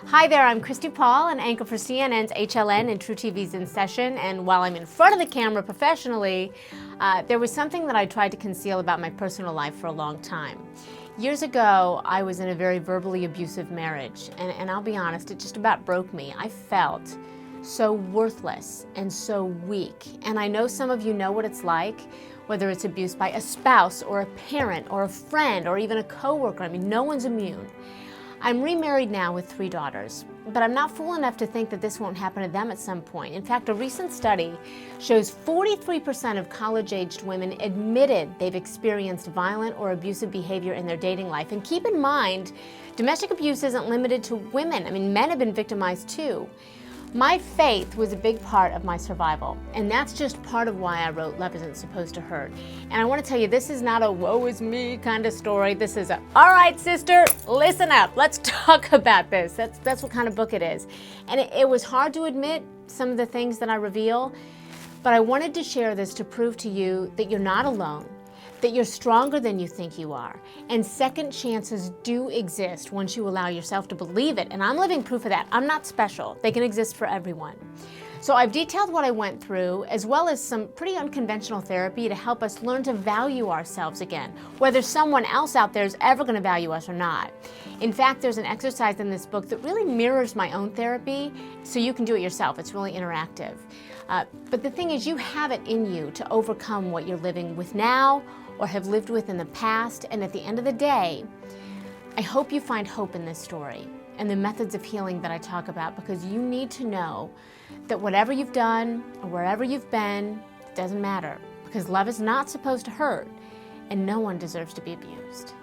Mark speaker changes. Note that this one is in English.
Speaker 1: Hi there, I'm Christi Paul, an anchor for CNN's HLN and truTV's In Session, and while I'm in front of the camera professionally, there was something that I tried to conceal about my personal life for a long time. Years ago, I was in a very verbally abusive marriage, and I'll be honest, it just about broke me. I felt so worthless and so weak, and I know some of you know what it's like, whether it's abuse by a spouse or a parent or a friend or even a coworker. I mean, no one's immune. I'm remarried now with 3 daughters, but I'm not fool enough to think that this won't happen to them at some point. In fact, a recent study shows 43% of college-aged women admitted they've experienced violent or abusive behavior in their dating life. And keep in mind, domestic abuse isn't limited to women. I mean, men have been victimized too. My faith was a big part of my survival, and that's just part of why I wrote Love Isn't Supposed to Hurt. And I want to tell you, this is not a woe is me kind of story. This is a, all right, sister, listen up. Let's talk about this. That's what kind of book it is. And it was hard to admit some of the things that I reveal, but I wanted to share this to prove to you that you're not alone, that you're stronger than you think you are, and second chances do exist once you allow yourself to believe it, and I'm living proof of that. I'm not special. They can exist for everyone. So I've detailed what I went through, as well as some pretty unconventional therapy to help us learn to value ourselves again, whether someone else out there is ever going to value us or not. In fact, there's an exercise in this book that really mirrors my own therapy, so you can do it yourself. It's really interactive. But the thing is, you have it in you to overcome what you're living with now or have lived with in the past, and at the end of the day, I hope you find hope in this story and the methods of healing that I talk about, because you need to know that whatever you've done or wherever you've been, it doesn't matter, because love is not supposed to hurt and no one deserves to be abused.